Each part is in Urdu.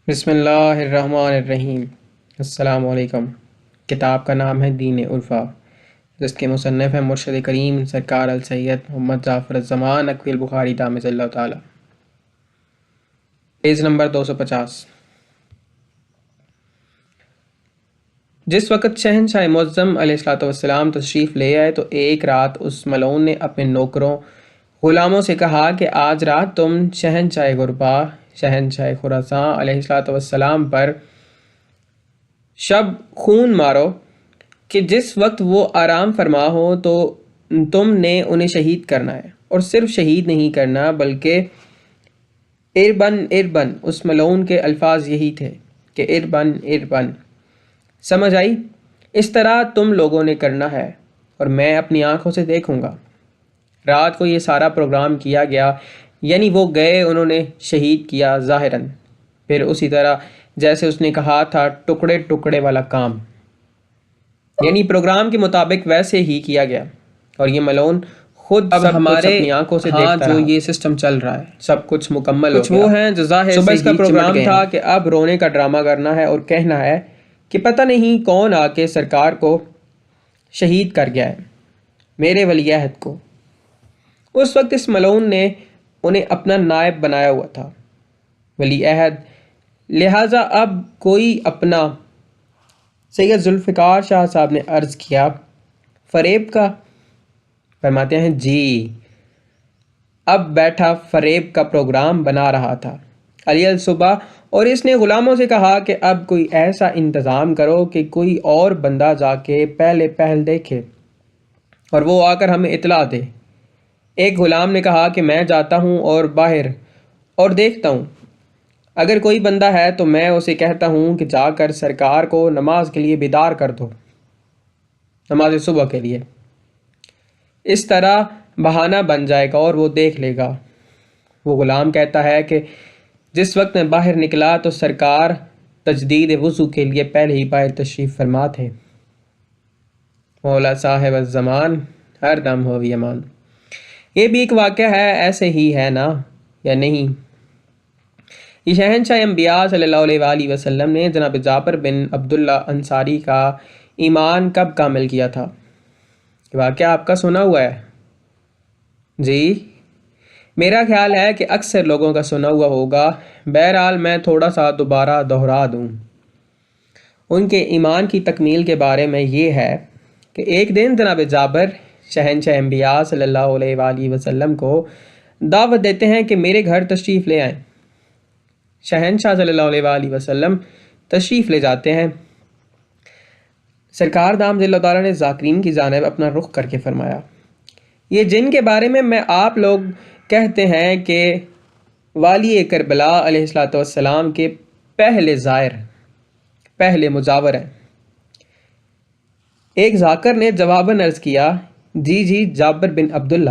بسم اللہ الرحمن الرحیم۔ السلام علیکم۔ کتاب کا نام ہے دین عرفہ، جس کے مصنف ہیں مرشد کریم سرکار السید محمد جعفر الزمان نقوی البخاری دامۃ اللہ تعالی۔ Page number 250۔ جس وقت شہنشاہ معظم علیہ السلام تشریف لے آئے تو ایک رات اس ملعون نے اپنے نوکروں غلاموں سے کہا کہ آج رات تم شہنشاہ غربا شہنشاہ خراساں علیہ السلام پر شب خون مارو کہ جس وقت وہ آرام فرما ہو تو تم نے انہیں شہید کرنا ہے، اور صرف شہید نہیں کرنا بلکہ اربن اربن۔ اس ملعون کے الفاظ یہی تھے کہ اربن اربن، سمجھ آئی؟ اس طرح تم لوگوں نے کرنا ہے اور میں اپنی آنکھوں سے دیکھوں گا۔ رات کو یہ سارا پروگرام کیا گیا، یعنی وہ گئے، انہوں نے شہید کیا ظاہراً، پھر اسی طرح جیسے اس نے کہا تھا ٹکڑے ٹکڑے والا کام، یعنی پروگرام کے مطابق ویسے ہی کیا گیا، اور یہ ملعون خود اب ہمارے اپنی آنکھوں سے دیکھتا رہا۔ جو یہ سسٹم چل رہا ہے سب کچھ مکمل ہو گیا۔ کچھ وہ ہیں جو ظاہر صبح اس کا پروگرام تھا کہ اب رونے کا ڈرامہ کرنا ہے اور کہنا ہے کہ پتہ نہیں کون آ کے سرکار کو شہید کر گیا ہے، میرے ولی عہد کو۔ اس وقت اس ملعون نے انہیں اپنا نائب بنایا ہوا تھا، ولی عہد، لہٰذا اب کوئی اپنا۔ سید ذوالفقار شاہ صاحب نے عرض کیا، فریب کا؟ فرماتے ہیں جی۔ اب بیٹھا فریب کا پروگرام بنا رہا تھا علی الصبح، اور اس نے غلاموں سے کہا کہ اب کوئی ایسا انتظام کرو کہ کوئی اور بندہ جا کے پہل دیکھے اور وہ آ کر ہمیں اطلاع دے۔ ایک غلام نے کہا کہ میں جاتا ہوں اور باہر اور دیکھتا ہوں، اگر کوئی بندہ ہے تو میں اسے کہتا ہوں کہ جا کر سرکار کو نماز کے لیے بیدار کر دو، نماز صبح کے لیے۔ اس طرح بہانہ بن جائے گا اور وہ دیکھ لے گا۔ وہ غلام کہتا ہے کہ جس وقت میں باہر نکلا تو سرکار تجدید وضو کے لیے پہلے ہی باہر تشریف فرما تھے۔ مولا صاحب الزمان ہر دم ہو امان۔ یہ بھی ایک واقعہ ہے، ایسے ہی ہے نا یا نہیں؟ یہ شہنشاہ انبیاء صلی اللہ علیہ وآلہ وسلم نے جناب جابر بن عبداللہ انصاری کا ایمان کب کامل کیا تھا؟ یہ واقعہ آپ کا سنا ہوا ہے؟ جی، میرا خیال ہے کہ اکثر لوگوں کا سنا ہوا ہوگا، بہرحال میں تھوڑا سا دوبارہ دہرا دوں۔ ان کے ایمان کی تکمیل کے بارے میں یہ ہے کہ ایک دن جناب جابر شہنشاہ انبیاء صلی اللہ علیہ وآلہ وسلم کو دعوت دیتے ہیں کہ میرے گھر تشریف لے آئیں۔ شہنشاہ صلی اللہ علیہ وآلہ وسلم تشریف لے جاتے ہیں۔ سرکار دام ذل تعالیٰ نے ذاکرین کی جانب اپنا رخ کر کے فرمایا، یہ جن کے بارے میں آپ لوگ کہتے ہیں کہ والی کربلا علیہ السلام کے پہلے زائر، پہلے مجاور ہیں۔ ایک ذاکر نے جواباً عرض کیا، جی جابر بن عبداللہ۔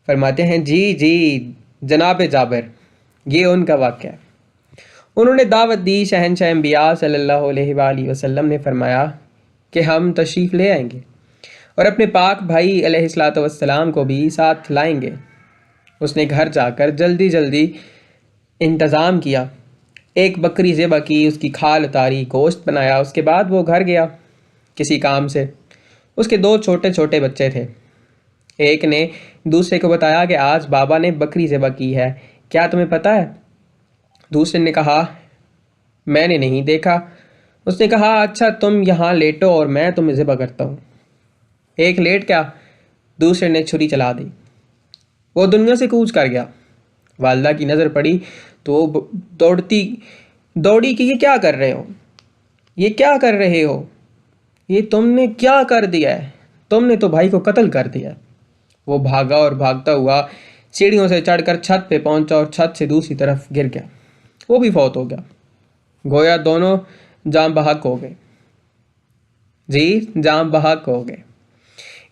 فرماتے ہیں جی جناب جابر، یہ ان کا واقعہ ہے۔ انہوں نے دعوت دی، شہنشاہ انبیاء صلی اللہ علیہ وآلہ وسلم نے فرمایا کہ ہم تشریف لے آئیں گے اور اپنے پاک بھائی علیہ السلام کو بھی ساتھ لائیں گے۔ اس نے گھر جا کر جلدی انتظام کیا، ایک بکری ذبح کی، اس کی کھال اتاری، گوشت بنایا، اس کے بعد وہ گھر گیا کسی کام سے۔ اس کے 2 چھوٹے بچے تھے۔ ایک نے دوسرے کو بتایا کہ آج بابا نے بکری ذبح کی ہے، کیا تمہیں پتہ ہے؟ دوسرے نے کہا میں نے نہیں دیکھا۔ اس نے کہا اچھا تم یہاں لیٹو اور میں تمہیں ذبح کرتا ہوں۔ ایک لیٹ گیا، دوسرے نے چھری چلا دی، وہ دنیا سے کوچ کر گیا۔ والدہ کی نظر پڑی تو وہ دوڑی کہ یہ کیا کر رہے ہو، یہ کیا کر رہے ہو، یہ تم نے کیا کر دیا ہے، تم نے تو بھائی کو قتل کر دیا۔ وہ بھاگا اور بھاگتا ہوا سیڑھیوں سے چڑھ کر چھت پہ پہنچا اور چھت سے دوسری طرف گر گیا، وہ بھی فوت ہو گیا۔ گویا دونوں جاں بحق ہو گئے۔ جاں بحق ہو گئے۔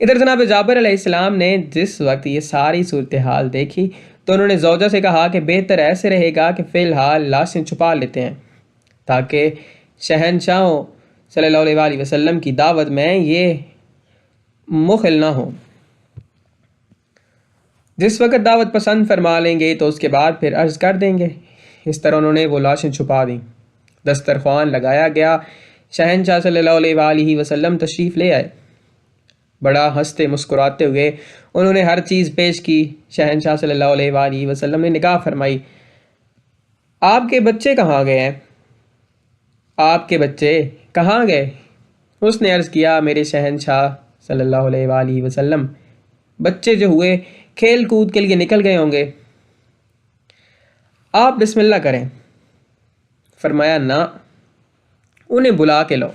ادھر جناب جابر علیہ السلام نے جس وقت یہ ساری صورتحال دیکھی تو انہوں نے زوجہ سے کہا کہ بہتر ایسے رہے گا کہ فی الحال لاشیں چھپا لیتے ہیں تاکہ شہنشاہوں صلی اللہ علیہ وآلہ وسلم کی دعوت میں یہ مخل نہ ہو۔ جس وقت دعوت پسند فرما لیں گے تو اس کے بعد پھر عرض کر دیں گے۔ اس طرح انہوں نے وہ لاشیں چھپا دیں۔ دسترخوان لگایا گیا، شہنشاہ صلی اللہ علیہ وآلہ وسلم تشریف لے آئے۔ بڑا ہنستے مسکراتے ہوئے انہوں نے ہر چیز پیش کی۔ شہنشاہ صلی اللہ علیہ وآلہ وسلم نے نگاہ فرمائی، آپ کے بچے کہاں گئے ہیں؟ آپ کے بچے کہاں گئے؟ اس نے عرض کیا، میرے شہنشاہ صلی اللہ علیہ وآلہ وسلم، بچے جو ہوئے کھیل کود کے لیے نکل گئے ہوں گے، آپ بسم اللہ کریں۔ فرمایا، نہ، انہیں بلا کے لو۔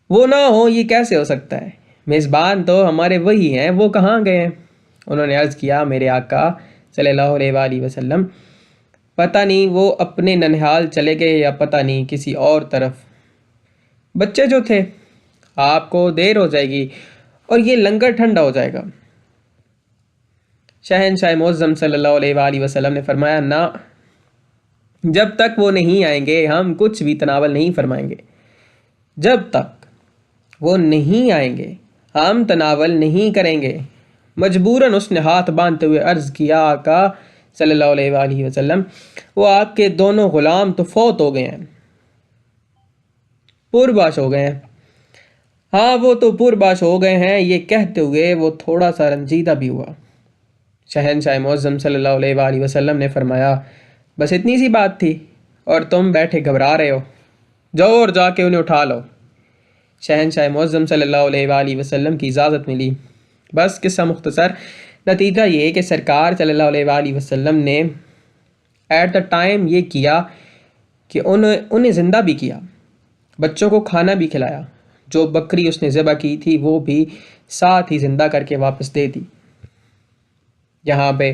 وہ نہ ہو یہ کیسے ہو سکتا ہے؟ میزبان تو ہمارے وہی ہیں، وہ کہاں گئے ہیں؟ انہوں نے عرض کیا، میرے آقا صلی اللہ علیہ وآلہ وسلم، پتہ نہیں وہ اپنے ننہال چلے گئے یا پتہ نہیں کسی اور طرف۔ بچے جو تھے، آپ کو دیر ہو جائے گی اور یہ لنگر ٹھنڈا ہو جائے گا۔ شہنشاہ معظم صلی اللہ علیہ وآلہ وسلم نے فرمایا، نہ، جب تک وہ نہیں آئیں گے ہم کچھ بھی تناول نہیں فرمائیں گے۔ جب تک وہ نہیں آئیں گے ہم تناول نہیں کریں گے۔ مجبوراً اس نے ہاتھ باندھتے ہوئے عرض کیا، آقا صلی اللہ علیہ وآلہ وسلم، وہ آپ کے دونوں غلام تو فوت ہو گئے ہیں، پرباش ہو گئے ہیں۔ ہاں، وہ تو پرباش ہو گئے ہیں۔ یہ کہتے ہوئے وہ تھوڑا سا رنجیدہ بھی ہوا۔ شہنشاہ معظم صلی اللہ علیہ وآلہ وسلم نے فرمایا، بس اتنی سی بات تھی اور تم بیٹھے گھبرا رہے ہو، جاؤ اور جا کے انہیں اٹھا لو۔ شہنشاہ معظم صلی اللہ علیہ وآلہ وسلم کی اجازت ملی۔ بس قصہ مختصر، نتیجہ یہ کہ سرکار صلی اللہ علیہ وآلہ وسلم نے ایٹ دا ٹائم یہ کیا کہ انہیں زندہ بھی کیا، بچوں کو کھانا بھی کھلایا، جو بکری اس نے ذبح کی تھی وہ بھی ساتھ ہی زندہ کر کے واپس دے دی۔ یہاں پہ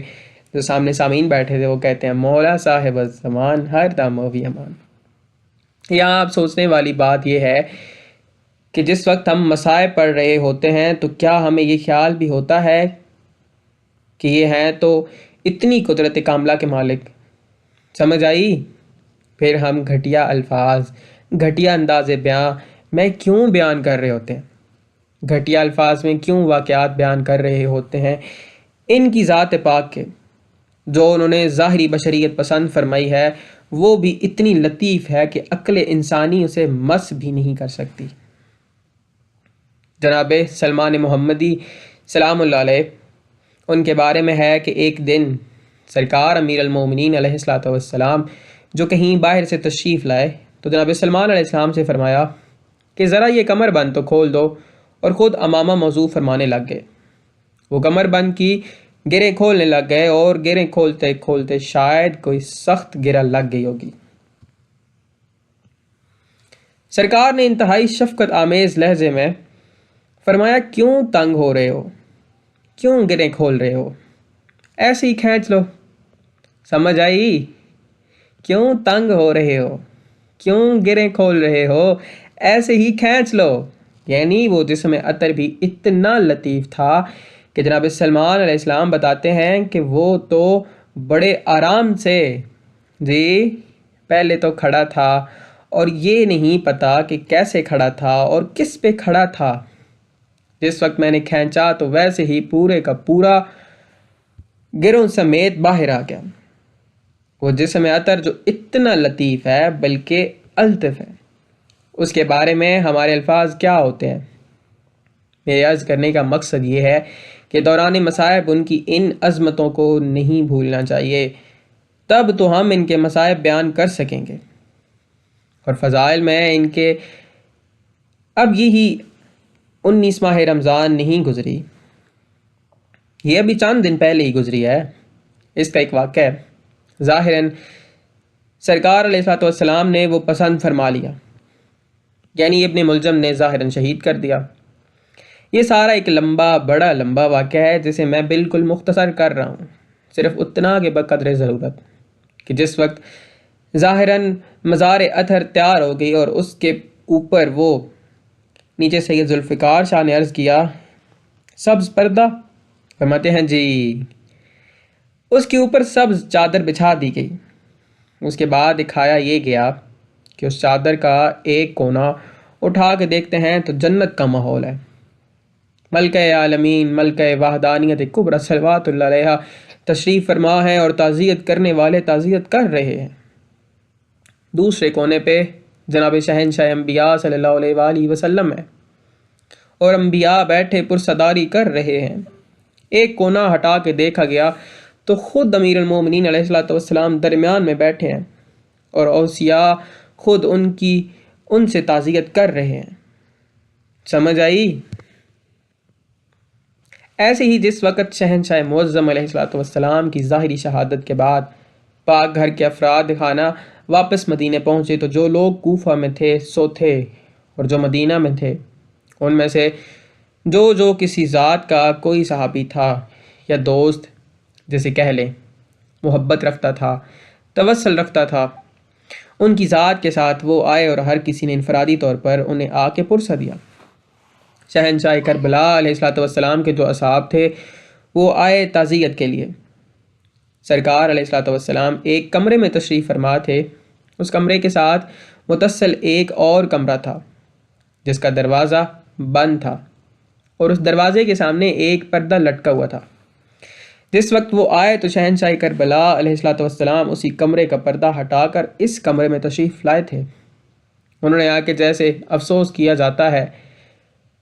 جو سامنے سامعین بیٹھے تھے وہ کہتے ہیں، مولا صاحب الزمان ہر دم و امان۔ یہاں آپ سوچنے والی بات یہ ہے کہ جس وقت ہم مصائب پڑھ رہے ہوتے ہیں تو کیا ہمیں یہ خیال بھی ہوتا ہے کہ یہ ہیں تو اتنی قدرت کاملہ کے مالک؟ سمجھ آئی؟ پھر ہم گھٹیا الفاظ، گھٹیا انداز بیان میں کیوں بیان کر رہے ہوتے ہیں؟ گھٹیا الفاظ میں کیوں واقعات بیان کر رہے ہوتے ہیں؟ ان کی ذات پاک کے جو انہوں نے ظاہری بشریت پسند فرمائی ہے وہ بھی اتنی لطیف ہے کہ عقل انسانی اسے مس بھی نہیں کر سکتی۔ جناب سلمان محمدی سلام اللہ علیہ، ان کے بارے میں ہے کہ ایک دن سرکار امیر المومنین علیہ الصلوۃ والسلام جو کہیں باہر سے تشریف لائے تو جناب سلمان علیہ السلام سے فرمایا کہ ذرا یہ کمر بند تو کھول دو، اور خود امامہ موضوع فرمانے لگ گئے۔ وہ کمر بند کی گریں کھولنے لگ گئے اور گریں کھولتے کھولتے شاید کوئی سخت گرہ لگ گئی ہوگی۔ سرکار نے انتہائی شفقت آمیز لہجے میں فرمایا، کیوں تنگ ہو رہے ہو؟ کیوں گریں کھول رہے ہو؟ ایسے ہی کھینچ لو۔ سمجھ آئی؟ کیوں تنگ ہو رہے ہو؟ کیوں گریں کھول رہے ہو؟ ایسے ہی کھینچ لو۔ یعنی وہ جسم عطر بھی اتنا لطیف تھا کہ جناب سلمان علیہ السلام بتاتے ہیں کہ وہ تو بڑے آرام سے پہلے تو کھڑا تھا اور یہ نہیں پتا کہ کیسے کھڑا تھا اور کس پہ کھڑا تھا۔ جس وقت میں نے کھینچا تو ویسے ہی پورے کا پورا گروں سمیت باہر آ گیا۔ وہ جسم عطر جو اتنا لطیف ہے بلکہ الطف ہے، اس کے بارے میں ہمارے الفاظ کیا ہوتے ہیں؟ میرے عرض کرنے کا مقصد یہ ہے کہ دوران مصائب ان کی ان عظمتوں کو نہیں بھولنا چاہیے، تب تو ہم ان کے مصائب بیان کر سکیں گے۔ اور فضائل میں ان کے اب یہی 19 ماہ رمضان نہیں گزری، یہ ابھی چند دن پہلے ہی گزری ہے۔ اس کا ایک واقعہ ہے، ظاہراً سرکار علیہ الصلوۃ والسلام نے وہ پسند فرما لیا، یعنی ابن ملجم نے ظاہراً شہید کر دیا۔ یہ سارا ایک بڑا لمبا واقعہ ہے جسے میں بالکل مختصر کر رہا ہوں، صرف اتنا کہ بقدر ضرورت کہ جس وقت ظاہراً مزار اطہر تیار ہو گئی اور اس کے اوپر وہ نیچے سید ذوالفقار شاہ نے عرض کیا، سبز پردہ؟ فرماتے ہیں جی۔ اس کے اوپر سبز چادر بچھا دی گئی۔ اس کے بعد دکھایا یہ گیا کہ اس چادر کا ایک کونا اٹھا کے دیکھتے ہیں تو جنت کا ماحول ہے، ملکہ عالمین ملکہ وحدانیت کبریٰ صلوات اللہ علیہ تشریف فرما ہے اور تعزیت کرنے والے تعزیت کر رہے ہیں۔ دوسرے کونے پہ جناب شہنشاہ انبیاء صلی اللہ علیہ وآلہ وسلم ہے اور انبیاء بیٹھے پرصداری کر رہے ہیں۔ ایک کونا ہٹا کے دیکھا گیا تو خود امیر المومنین علیہ الصلوۃ والسلام درمیان میں بیٹھے ہیں اور اوصیاء خود ان سے تعزیت کر رہے ہیں۔ سمجھ آئی؟ ایسے ہی جس وقت شہنشاہ معظم علیہ الصلوۃ والسلام کی ظاہری شہادت کے بعد پاک گھر کے افراد خانہ واپس مدینے پہنچے تو جو لوگ کوفہ میں تھے سو تھے، اور جو مدینہ میں تھے ان میں سے جو کسی ذات کا کوئی صحابی تھا یا دوست جسے کہہ لیں محبت رکھتا تھا، توسل رکھتا تھا، ان کی ذات کے ساتھ وہ آئے اور ہر کسی نے انفرادی طور پر انہیں آ کے پرسہ دیا۔ شہنشاہ کربلا علیہ الصلوۃ والسلام کے جو اصحاب تھے وہ آئے تعزیت کے لیے۔ سرکار علیہ الصلوۃ والسلام ایک کمرے میں تشریف فرما تھے، اس کمرے کے ساتھ متصل ایک اور کمرہ تھا جس کا دروازہ بند تھا اور اس دروازے کے سامنے ایک پردہ لٹکا ہوا تھا۔ جس وقت وہ آئے تو شہنشاہ کربلا علیہ الصلوۃ والسلام اسی کمرے کا پردہ ہٹا کر اس کمرے میں تشریف لائے تھے۔ انہوں نے آ کے جیسے افسوس کیا جاتا ہے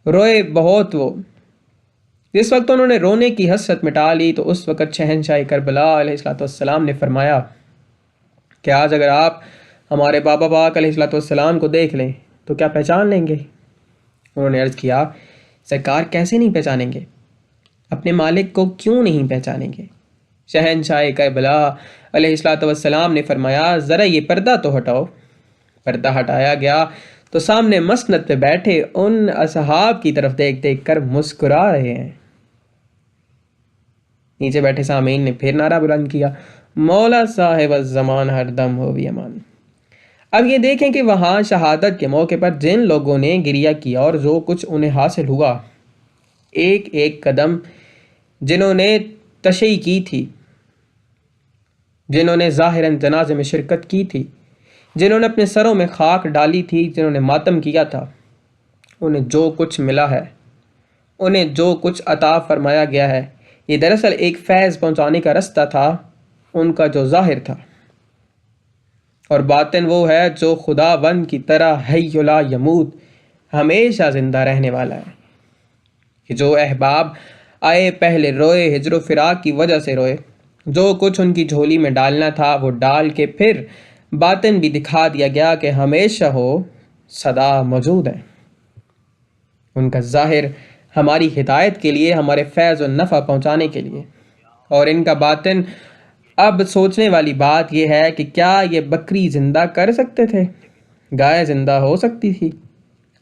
روئے بہت وہ۔ جس وقت انہوں نے رونے کی حسرت مٹا لی تو اس وقت شہنشاہ کربلا علیہ الصلوۃ والسلام نے فرمایا کہ آج اگر آپ ہمارے بابا پاک علیہ الصلوۃ والسلام کو دیکھ لیں تو کیا پہچان لیں گے؟ انہوں نے عرض کیا سرکار کیسے نہیں پہچانیں گے، اپنے مالک کو کیوں نہیں پہچانیں گے؟ شہنشاہ کربلا علیہ الصلوۃ والسلام نے فرمایا ذرا یہ پردہ تو ہٹاؤ۔ پردہ ہٹایا گیا تو سامنے مسند پہ بیٹھے ان اصحاب کی طرف دیکھ دیکھ کر مسکرا رہے ہیں۔ نیچے بیٹھے سامعین نے پھر نعرہ بلند کیا مولا صاحب الزمان ہر دم ہو بھی امان۔ اب یہ دیکھیں کہ وہاں شہادت کے موقع پر جن لوگوں نے گریہ کیا اور جو کچھ انہیں حاصل ہوا، ایک ایک قدم جنہوں نے تشیع کی تھی، جنہوں نے ظاہراً جنازے میں شرکت کی تھی، جنہوں نے اپنے سروں میں خاک ڈالی تھی، جنہوں نے ماتم کیا تھا، انہیں جو کچھ ملا ہے، انہیں جو کچھ عطا فرمایا گیا ہے، یہ دراصل ایک فیض پہنچانے کا رستہ تھا ان کا جو ظاہر تھا، اور باطن وہ ہے جو خدا بند کی طرح حی لا یموت ہمیشہ زندہ رہنے والا ہے۔ کہ جو احباب آئے پہلے روئے، ہجر و فراق کی وجہ سے روئے، جو کچھ ان کی جھولی میں ڈالنا تھا وہ ڈال کے پھر باطن بھی دکھا دیا گیا کہ ہمیشہ ہو سدا موجود ہے۔ ان کا ظاہر ہماری ہدایت کے لیے، ہمارے فیض و نفع پہنچانے کے لیے، اور ان کا باطن اب سوچنے والی بات یہ ہے کہ کیا یہ بکری زندہ کر سکتے تھے؟ گائے زندہ ہو سکتی تھی؟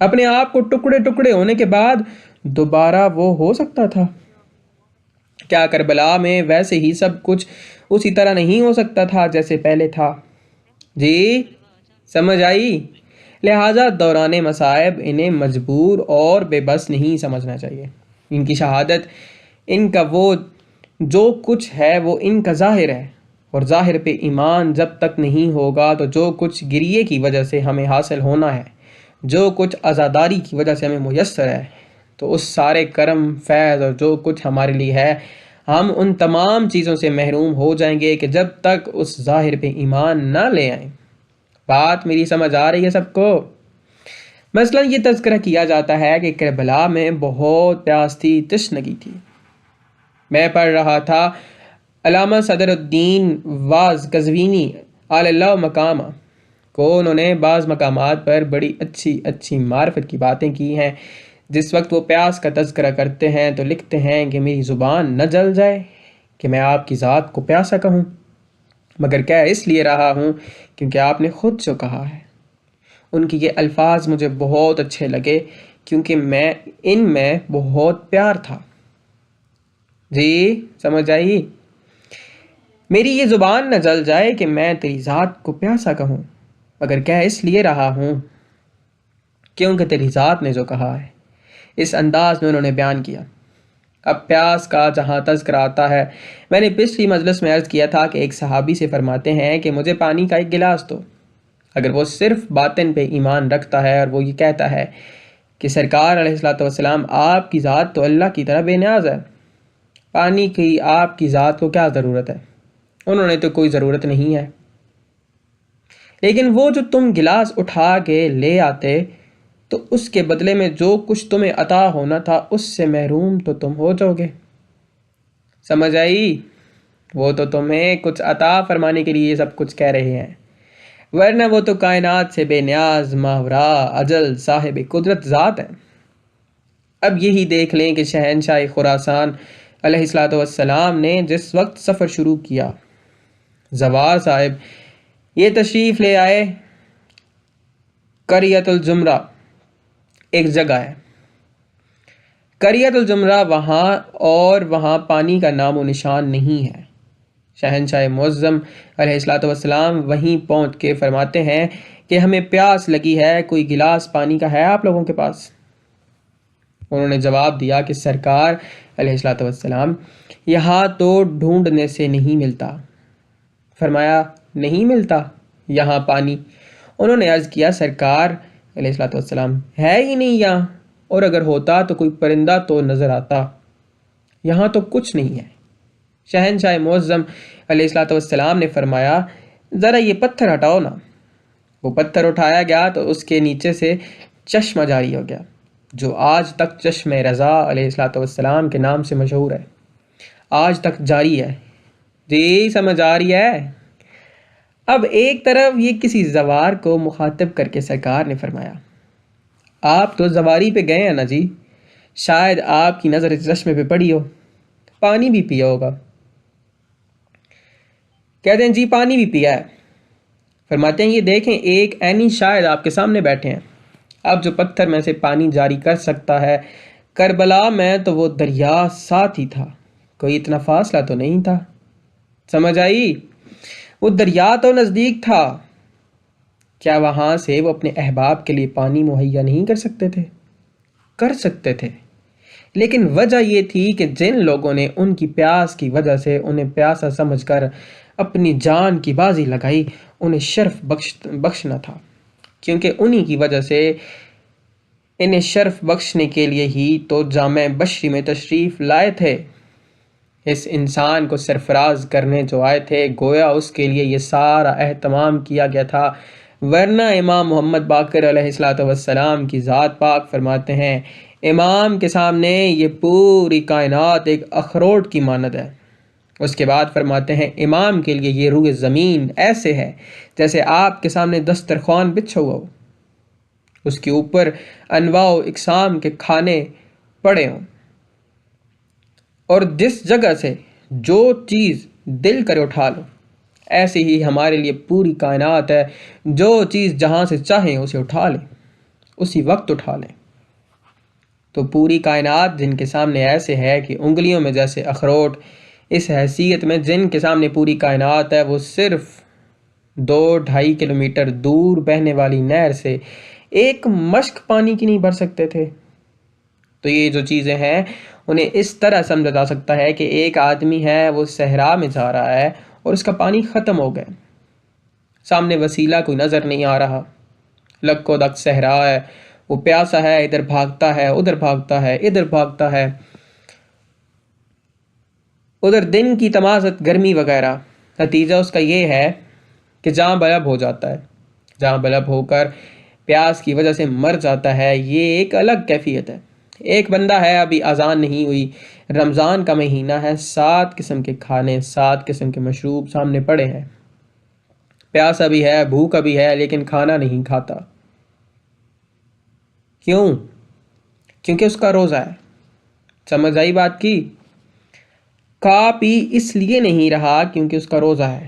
اپنے آپ کو ٹکڑے ٹکڑے ہونے کے بعد دوبارہ وہ ہو سکتا تھا؟ کیا کربلا میں ویسے ہی سب کچھ اسی طرح نہیں ہو سکتا تھا جیسے پہلے تھا؟ جی سمجھ آئی؟ لہٰذا دوران مصائب انہیں مجبور اور بے بس نہیں سمجھنا چاہیے۔ ان کی شہادت، ان کا وہ جو کچھ ہے وہ ان کا ظاہر ہے، اور ظاہر پہ ایمان جب تک نہیں ہوگا تو جو کچھ گریے کی وجہ سے ہمیں حاصل ہونا ہے، جو کچھ عزاداری کی وجہ سے ہمیں میسر ہے، تو اس سارے کرم فیض اور جو کچھ ہمارے لیے ہے، ہم ان تمام چیزوں سے محروم ہو جائیں گے کہ جب تک اس ظاہر پہ ایمان نہ لے آئیں۔ بات میری سمجھ آ رہی ہے سب کو؟ مثلا یہ تذکرہ کیا جاتا ہے کہ کربلا میں بہت پیاس تھی، تشنگی تھی۔ میں پڑھ رہا تھا علامہ صدر الدین واز قزوینی علی اللہ مقامہ کو، انہوں نے بعض مقامات پر بڑی اچھی معرفت کی باتیں کی ہیں۔ جس وقت وہ پیاس کا تذکرہ کرتے ہیں تو لکھتے ہیں کہ میری زبان نہ جل جائے کہ میں آپ کی ذات کو پیاسا کہوں، مگر کہہ اس لیے رہا ہوں کیونکہ آپ نے خود جو کہا ہے۔ ان کی یہ الفاظ مجھے بہت اچھے لگے کیونکہ ان میں بہت پیار تھا۔ جی سمجھ آئی؟ میری یہ زبان نہ جل جائے کہ میں تیری ذات کو پیاسا کہوں، مگر کہہ اس لیے رہا ہوں کیونکہ تیری ذات نے جو کہا ہے۔ اس انداز میں انہوں نے بیان کیا۔ اب پیاس کا جہاں تذکرہ آتا ہے، میں نے پچھلی مجلس میں عرض کیا تھا کہ ایک صحابی سے فرماتے ہیں کہ مجھے پانی کا ایک گلاس دو۔ اگر وہ صرف باطن پہ ایمان رکھتا ہے اور وہ یہ کہتا ہے کہ سرکار علیہ الصلوۃ والسلام آپ کی ذات تو اللہ کی طرح بے نیاز ہے، پانی کی آپ کی ذات کو کیا ضرورت ہے؟ انہوں نے تو کوئی ضرورت نہیں ہے، لیکن وہ جو تم گلاس اٹھا کے لے آتے تو اس کے بدلے میں جو کچھ تمہیں عطا ہونا تھا اس سے محروم تو تم ہو جاؤ گے۔ سمجھ آئی؟ وہ تو تمہیں کچھ عطا فرمانے کے لیے یہ سب کچھ کہہ رہے ہیں، ورنہ وہ تو کائنات سے بے نیاز، ماورا اجل، صاحب قدرت ذات ہے۔ اب یہی دیکھ لیں کہ شہنشاہ خراسان علیہ الصلوۃ والسلام نے جس وقت سفر شروع کیا، زوار صاحب یہ تشریف لے آئے، قریۃ الجمرہ ایک جگہ ہے، قریۃ الجمرہ وہاں، اور وہاں پانی کا نام و نشان نہیں ہے۔ شہنشاہ معظم علیہ الصلوۃ والسلام وہیں پہنچ کے فرماتے ہیں کہ ہمیں پیاس لگی ہے، کوئی گلاس پانی کا ہے آپ لوگوں کے پاس؟ انہوں نے جواب دیا کہ سرکار علیہ الصلوۃ والسلام یہاں تو ڈھونڈنے سے نہیں ملتا۔ فرمایا نہیں ملتا یہاں پانی؟ انہوں نے عرض کیا سرکار علیہ الصلوۃ والسلام ہے ہی نہیں یہاں، اور اگر ہوتا تو کوئی پرندہ تو نظر آتا، یہاں تو کچھ نہیں ہے۔ شہنشاہ معظم علیہ الصلوۃ والسلام نے فرمایا ذرا یہ پتھر ہٹاؤ نا۔ وہ پتھر اٹھایا گیا تو اس کے نیچے سے چشمہ جاری ہو گیا، جو آج تک چشمہ رضا علیہ الصلوۃ والسلام کے نام سے مشہور ہے، آج تک جاری ہے۔ جی سمجھ آ رہی ہے؟ اب ایک طرف یہ کسی زوار کو مخاطب کر کے سرکار نے فرمایا آپ تو زواری پہ گئے ہیں نا جی، شاید آپ کی نظر اس چشمے پہ پڑی ہو، پانی بھی پیا ہوگا۔ کہتے ہیں جی پانی بھی پیا ہے۔ فرماتے ہیں یہ دیکھیں ایک عینی شاہد آپ کے سامنے بیٹھے ہیں، اب جو پتھر میں سے پانی جاری کر سکتا ہے، کربلا میں تو وہ دریا ساتھ ہی تھا، کوئی اتنا فاصلہ تو نہیں تھا۔ سمجھ آئی؟ وہ دریا تو نزدیک تھا، کیا وہاں سے وہ اپنے احباب کے لیے پانی مہیا نہیں کر سکتے تھے؟ کر سکتے تھے، لیکن وجہ یہ تھی کہ جن لوگوں نے ان کی پیاس کی وجہ سے انہیں پیاسا سمجھ کر اپنی جان کی بازی لگائی، انہیں شرف بخشنا تھا، کیونکہ انہی کی وجہ سے انہیں شرف بخشنے کے لیے ہی تو جامع بشری میں تشریف لائے تھے، اس انسان کو سرفراز کرنے جو آئے تھے، گویا اس کے لیے یہ سارا اہتمام کیا گیا تھا، ورنہ امام محمد باقر علیہ الصلوۃ والسلام کی ذات پاک فرماتے ہیں امام کے سامنے یہ پوری کائنات ایک اخروٹ کی مانند ہے۔ اس کے بعد فرماتے ہیں امام کے لیے یہ روئے زمین ایسے ہے جیسے آپ کے سامنے دسترخوان بچھا ہوا ہو، اس کے اوپر انواع و اقسام کے کھانے پڑے ہوں، اور جس جگہ سے جو چیز دل کرے اٹھا لو، ایسے ہی ہمارے لیے پوری کائنات ہے، جو چیز جہاں سے چاہیں اسے اٹھا لیں، اسی وقت اٹھا لیں۔ تو پوری کائنات جن کے سامنے ایسے ہے کہ انگلیوں میں جیسے اخروٹ، اس حیثیت میں جن کے سامنے پوری کائنات ہے، وہ صرف 2-2.5 کلومیٹر دور بہنے والی نہر سے ایک مشک پانی کی نہیں بھر سکتے تھے۔ تو یہ جو چیزیں ہیں انہیں اس طرح سمجھا جا سکتا ہے کہ ایک آدمی ہے، وہ صحرا میں جا رہا ہے اور اس کا پانی ختم ہو گیا، سامنے وسیلہ کوئی نظر نہیں آ رہا، لک و دک صحرا ہے، وہ پیاسا ہے، ادھر بھاگتا ہے، ادھر بھاگتا ہے، ادھر بھاگتا ہے، ادھر دن کی تمازت، گرمی وغیرہ، نتیجہ اس کا یہ ہے کہ جاں بلب ہو جاتا ہے، جاں بلب ہو کر پیاس کی وجہ سے مر جاتا ہے۔ یہ ایک الگ کیفیت ہے۔ ایک بندہ ہے، ابھی اذان نہیں ہوئی، رمضان کا مہینہ ہے، 7 قسم کے کھانے، 7 قسم کے مشروب سامنے پڑے ہیں، پیاسا بھی ہے، بھوکا بھی ہے، لیکن کھانا نہیں کھاتا۔ کیوں؟ کیونکہ اس کا روزہ ہے۔ سمجھ آئی بات کی؟ کھا پی اس لیے نہیں رہا کیونکہ اس کا روزہ ہے۔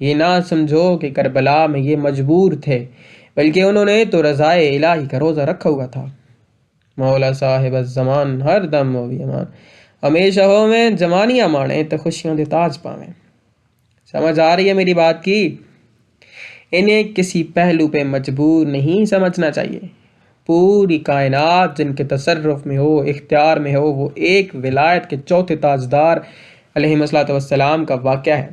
یہ نہ سمجھو کہ کربلا میں یہ مجبور تھے، بلکہ انہوں نے تو رضائے الہی کا روزہ رکھا ہوا تھا۔ مولا صاحب الزمان ہر دم ہو بھی امان، ہمیشہ ہو میں جوانیاں مانے تو خوشیاں دے تاج پاویں۔ سمجھ آ رہی ہے میری بات کی؟ انہیں کسی پہلو پہ مجبور نہیں سمجھنا چاہیے۔ پوری کائنات جن کے تصرف میں ہو، اختیار میں ہو، وہ ایک ولایت کے چوتھے تاجدار علیہ الصلوۃ والسلام کا واقعہ ہے،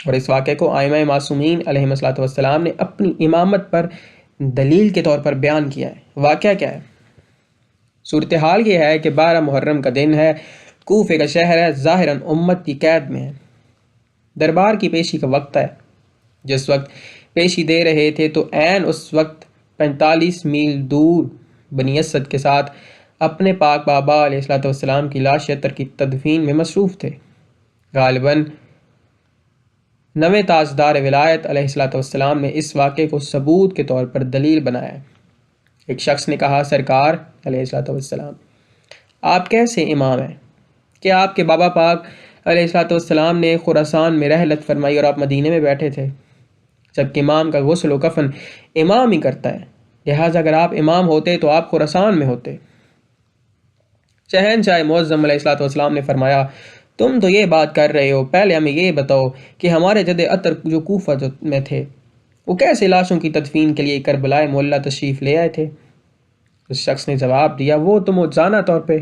اور اس واقعے کو ائمہ معصومین علیہ الصلوۃ والسلام نے اپنی امامت پر دلیل کے طور پر بیان کیا ہے۔ واقعہ کیا ہے؟ صورتحال یہ ہے کہ 12 محرم کا دن ہے، کوفے کا شہر ہے، ظاہراً امت کی قید میں ہے، دربار کی پیشی کا وقت ہے۔ جس وقت پیشی دے رہے تھے تو عین اس وقت 45 میل دور بنی اسد کے ساتھ اپنے پاک بابا علیہ السلام کی لاش عطر کی تدفین میں مصروف تھے۔ غالباً نویں تاجدار ولایت علیہ السلام نے اس واقعے کو ثبوت کے طور پر دلیل بنایا ہے۔ ایک شخص نے کہا، سرکار علیہ السلام، آپ کیسے امام ہیں کہ آپ کے بابا پاک علیہ السلام نے خراسان میں رحلت فرمائی اور آپ مدینے میں بیٹھے تھے، جبکہ امام کا غسل و کفن امام ہی کرتا ہے، لہٰذا اگر آپ امام ہوتے تو آپ خراسان میں ہوتے۔ شہنشاہ معظم علیہ السلام نے فرمایا، تم تو یہ بات کر رہے ہو، پہلے ہمیں یہ بتاؤ کہ ہمارے جد اطہر جو کوفہ میں تھے وہ کیسے لاشوں کی تدفین کے لیے کربلائے معلیٰ تشریف لے آئے تھے؟ اس شخص نے جواب دیا، وہ تو موجزانہ طور پہ۔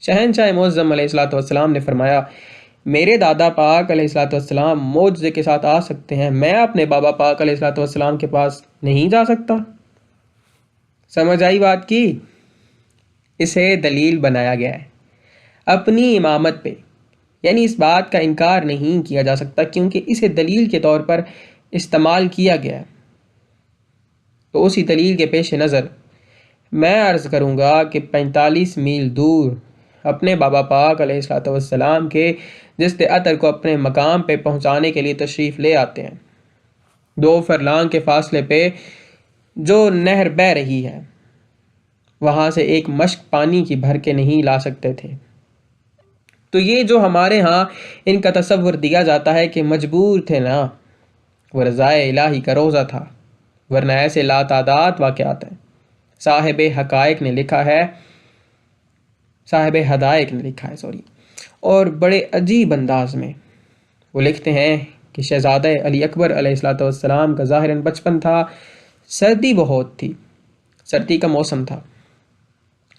شہنشاہ معظم علیہ السلام نے فرمایا، میرے دادا پاک علیہ السلام معجزے کے ساتھ آ سکتے ہیں، میں اپنے بابا پاک علیہ السلام کے پاس نہیں جا سکتا۔ سمجھ آئی بات کی؟ اسے دلیل بنایا گیا ہے اپنی امامت پہ، یعنی اس بات کا انکار نہیں کیا جا سکتا کیونکہ اسے دلیل کے طور پر استعمال کیا گیا ہے۔ تو اسی دلیل کے پیش نظر میں عرض کروں گا کہ 45 میل دور اپنے بابا پاک علیہ السلام کے جسد اطہر کو اپنے مقام پہ پہنچانے کے لیے تشریف لے آتے ہیں۔ 2 فرلانگ کے فاصلے پہ جو نہر بہہ رہی ہے وہاں سے ایک مشک پانی کی بھر کے نہیں لا سکتے تھے۔ تو یہ جو ہمارے ہاں ان کا تصور دیا جاتا ہے کہ مجبور تھے نا، وہ رضائے الہی کا روزہ تھا، ورنہ ایسے لاتعداد واقعات ہیں۔ صاحب حقائق نے لکھا ہے اور بڑے عجیب انداز میں وہ لکھتے ہیں کہ شہزادہ علی اکبر علیہ السلام کا ظاہراً بچپن تھا، سردی بہت تھی، سردی کا موسم تھا۔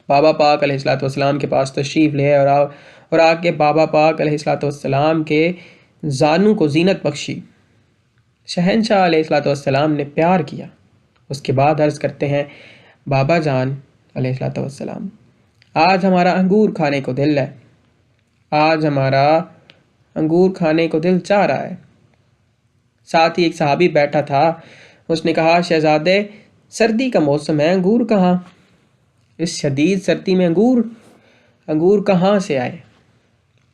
بابا پاک علیہ السلام کے پاس تشریف لے اور آ کے بابا پاک علیہ السلام کے زانوں کو زینت بخشی۔ شہنشاہ علیہ السلام نے پیار کیا۔ اس کے بعد عرض کرتے ہیں، بابا جان علیہ السلام، آج ہمارا انگور کھانے کو دل ہے، آج ہمارا انگور کھانے کو دل چاہ رہا ہے۔ ساتھ ہی ایک صحابی بیٹھا تھا، اس نے کہا، شہزادے سردی کا موسم ہے، انگور کہاں؟ اس شدید سردی میں انگور کہاں سے آئے؟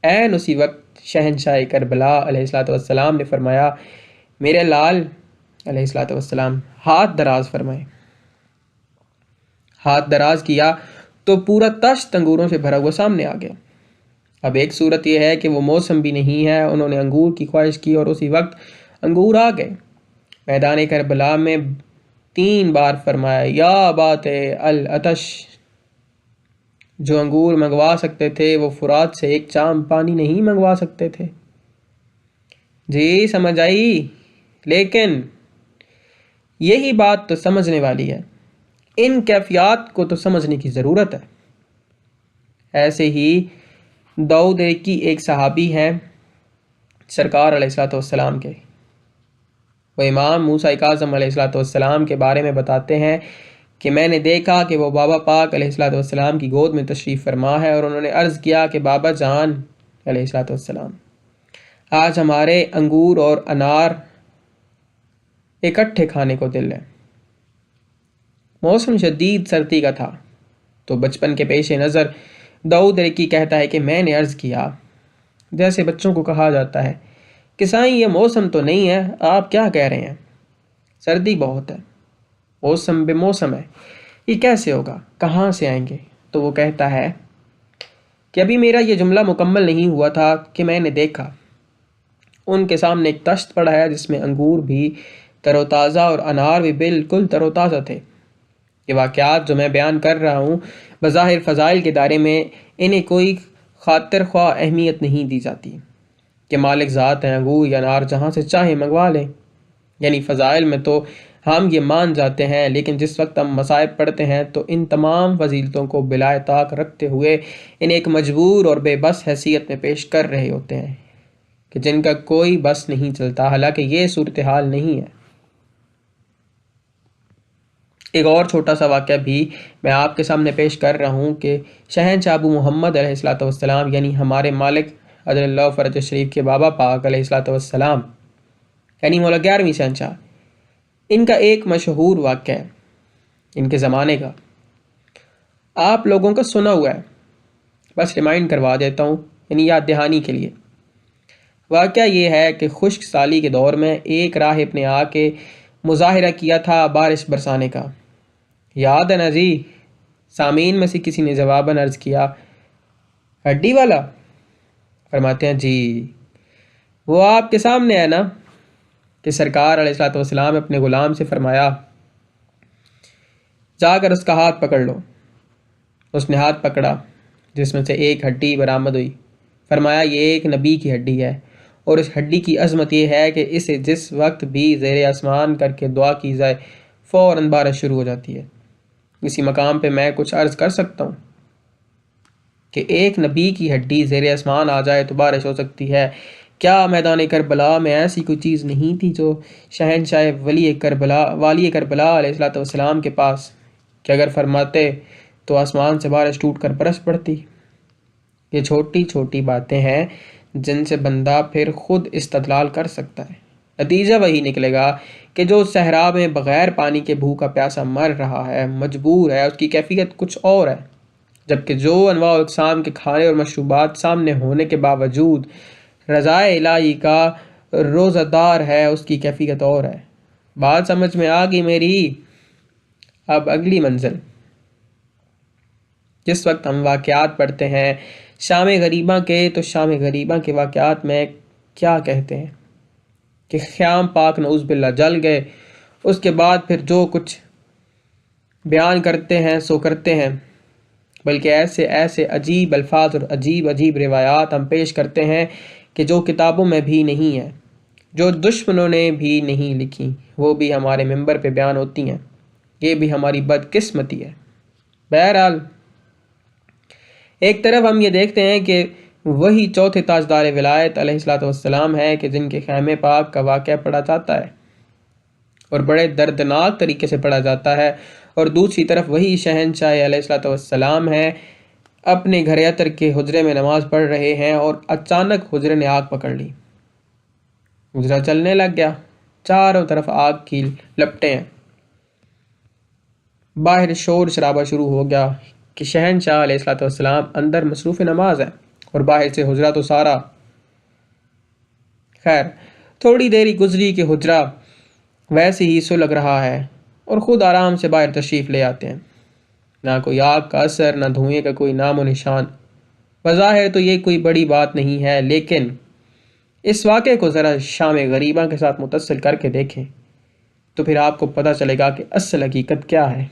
عین اسی وقت شہنشاہ کربلا علیہ السلام نے فرمایا، میرے لال علیہ السلام ہاتھ دراز فرمائے۔ ہاتھ دراز کیا تو پورا تشت انگوروں سے بھرا ہوا سامنے آ گیا۔ اب ایک صورت یہ ہے کہ وہ موسم بھی نہیں ہے، انہوں نے انگور کی خواہش کی اور اسی وقت انگور آ گئے۔ میدان کربلا میں 3 بار فرمایا، یا بات العطش۔ جو انگور منگوا سکتے تھے وہ فرات سے ایک چام پانی نہیں منگوا سکتے تھے۔ جی سمجھ آئی؟ لیکن یہی بات تو سمجھنے والی ہے، ان کیفیات کو تو سمجھنے کی ضرورت ہے۔ ایسے ہی داؤد کی ایک صحابی ہیں سرکار علیہ السلام کے، وہ امام موسیٰ کاظم علیہ السلام کے بارے میں بتاتے ہیں کہ میں نے دیکھا کہ وہ بابا پاک علیہ السلام کی گود میں تشریف فرما ہے اور انہوں نے عرض کیا کہ بابا جان علیہ السلام، آج ہمارے انگور اور انار اکٹھے کھانے کو دل ہے۔ موسم شدید سردی کا تھا، تو بچپن کے پیش نظر داؤد کی کہتا ہے کہ میں نے عرض کیا، جیسے بچوں کو کہا جاتا ہے کہ سائیں یہ موسم تو نہیں ہے، آپ کیا کہہ رہے ہیں؟ سردی بہت ہے، موسم بے موسم ہے، یہ کیسے ہوگا؟ کہاں سے آئیں گے؟ تو وہ کہتا ہے کہ ابھی میرا یہ جملہ مکمل نہیں ہوا تھا کہ میں نے دیکھا ان کے سامنے ایک تشت پڑا ہے جس میں انگور بھی تر و تازہ اور انار بھی بالکل تر و تازہ تھے۔ یہ واقعات جو میں بیان کر رہا ہوں بظاہر فضائل کے دائرے میں انہیں کوئی خاطر خواہ اہمیت نہیں دی جاتی کہ مالک ذات ہیں، انگور یا انار جہاں سے چاہے منگوا لیں، یعنی فضائل میں تو ہم یہ مان جاتے ہیں، لیکن جس وقت ہم مصائب پڑھتے ہیں تو ان تمام فضیلتوں کو بلائے طاق رکھتے ہوئے انہیں ایک مجبور اور بے بس حیثیت میں پیش کر رہے ہوتے ہیں کہ جن کا کوئی بس نہیں چلتا، حالانکہ یہ صورتحال نہیں ہے۔ ایک اور چھوٹا سا واقعہ بھی میں آپ کے سامنے پیش کر رہا ہوں کہ شہنشاہ ابو محمد علیہ السلام یعنی ہمارے مالک عجل اللہ فرج شریف کے بابا پاک علیہ السلام یعنی مولا 11ویں شہنشاہ، ان کا ایک مشہور واقعہ ہے ان کے زمانے کا، آپ لوگوں کا سنا ہوا ہے، بس ریمائنڈ کروا دیتا ہوں یعنی یاد دہانی کے لیے۔ واقعہ یہ ہے کہ خشک سالی کے دور میں ایک راہب نے آ کے مظاہرہ کیا تھا بارش برسانے کا، یاد ہے نا جی؟ سامعین میں سے کسی نے جواباً عرض کیا، ہڈی والا؟ فرماتے ہیں جی وہ آپ کے سامنے ہے نا، کہ سرکار علیہ السلام نے اپنے غلام سے فرمایا جا کر اس کا ہاتھ پکڑ لو۔ اس نے ہاتھ پکڑا جس میں سے ایک ہڈی برآمد ہوئی، فرمایا یہ ایک نبی کی ہڈی ہے، اور اس ہڈی کی عظمت یہ ہے کہ اسے جس وقت بھی زیر آسمان کر کے دعا کی جائے فوراً بارش شروع ہو جاتی ہے۔ اسی مقام پہ میں کچھ عرض کر سکتا ہوں کہ ایک نبی کی ہڈی زیر آسمان آ جائے تو بارش ہو سکتی ہے، کیا میدان کربلا میں ایسی کوئی چیز نہیں تھی جو شہنشاہ والی کربلا علیہ السلام کے پاس کہ اگر فرماتے تو آسمان سے بارش ٹوٹ کر برس پڑتی؟ یہ چھوٹی چھوٹی باتیں ہیں جن سے بندہ پھر خود استدلال کر سکتا ہے۔ نتیجہ وہی نکلے گا کہ جو صحرا میں بغیر پانی کے بھوکا پیاسا مر رہا ہے، مجبور ہے، اس کی کیفیت کچھ اور ہے، جبکہ جو انواع و اقسام کے کھانے اور مشروبات سامنے ہونے کے باوجود رضائے الہی کا روزہ دار ہے، اس کی کیفیت اور ہے۔ بات سمجھ میں آ گئی میری؟ اب اگلی منزل، جس وقت ہم واقعات پڑھتے ہیں شام غریباں کے، تو شام غریباں کے واقعات میں کیا کہتے ہیں کہ خیام پاک نعوذ باللہ جل گئے، اس کے بعد پھر جو کچھ بیان کرتے ہیں سو کرتے ہیں، بلکہ ایسے ایسے عجیب الفاظ اور عجیب عجیب روایات ہم پیش کرتے ہیں کہ جو کتابوں میں بھی نہیں ہیں، جو دشمنوں نے بھی نہیں لکھی، وہ بھی ہمارے ممبر پہ بیان ہوتی ہیں۔ یہ بھی ہماری بدقسمتی ہے۔ بہرحال ایک طرف ہم یہ دیکھتے ہیں کہ وہی چوتھے تاجدار ولایت علیہ السلام ہے کہ جن کے خیمے پاک کا واقعہ پڑھا جاتا ہے اور بڑے دردناک طریقے سے پڑھا جاتا ہے، اور دوسری طرف وہی شہنشاہ علیہ السلام ہے اپنے گھر عطر کے حجرے میں نماز پڑھ رہے ہیں اور اچانک حجرے نے آگ پکڑ لی، حجرہ چلنے لگ گیا، چاروں طرف آگ کی لپٹیں ہیں، باہر شور شرابہ شروع ہو گیا کہ شہنشاہ علیہ السلام اندر مصروف نماز ہے اور باہر سے حجرہ تو سارا۔ خیر تھوڑی دیری گزری کہ حجرہ ویسے ہی سلگ رہا ہے اور خود آرام سے باہر تشریف لے آتے ہیں، نہ کوئی آگ کا اثر، نہ دھوئیں کا کوئی نام و نشان۔ بظاہر تو یہ کوئی بڑی بات نہیں ہے، لیکن اس واقعے کو ذرا شام غریباں کے ساتھ متصل کر کے دیکھیں تو پھر آپ کو پتہ چلے گا کہ اصل حقیقت کیا ہے۔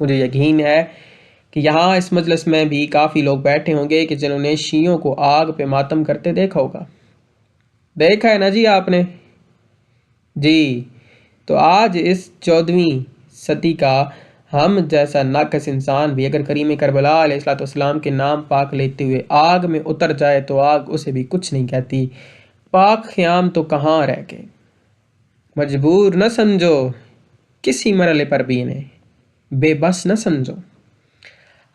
مجھے یقین ہے کہ یہاں اس مجلس میں بھی کافی لوگ بیٹھے ہوں گے کہ جنہوں نے شیعوں کو آگ پہ ماتم کرتے دیکھا ہوگا۔ دیکھا ہے نا جی آپ نے؟ جی تو آج اس 14ویں صدی کا ہم جیسا ناقص انسان بھی اگر کریم کربلا علیہ السلام کے نام پاک لیتے ہوئے آگ میں اتر جائے تو آگ اسے بھی کچھ نہیں کہتی۔ پاک خیام تو کہاں رہ گئے، مجبور نہ سمجھو کسی مرحلے پر بھی انہیں، بے بس نہ سمجھو،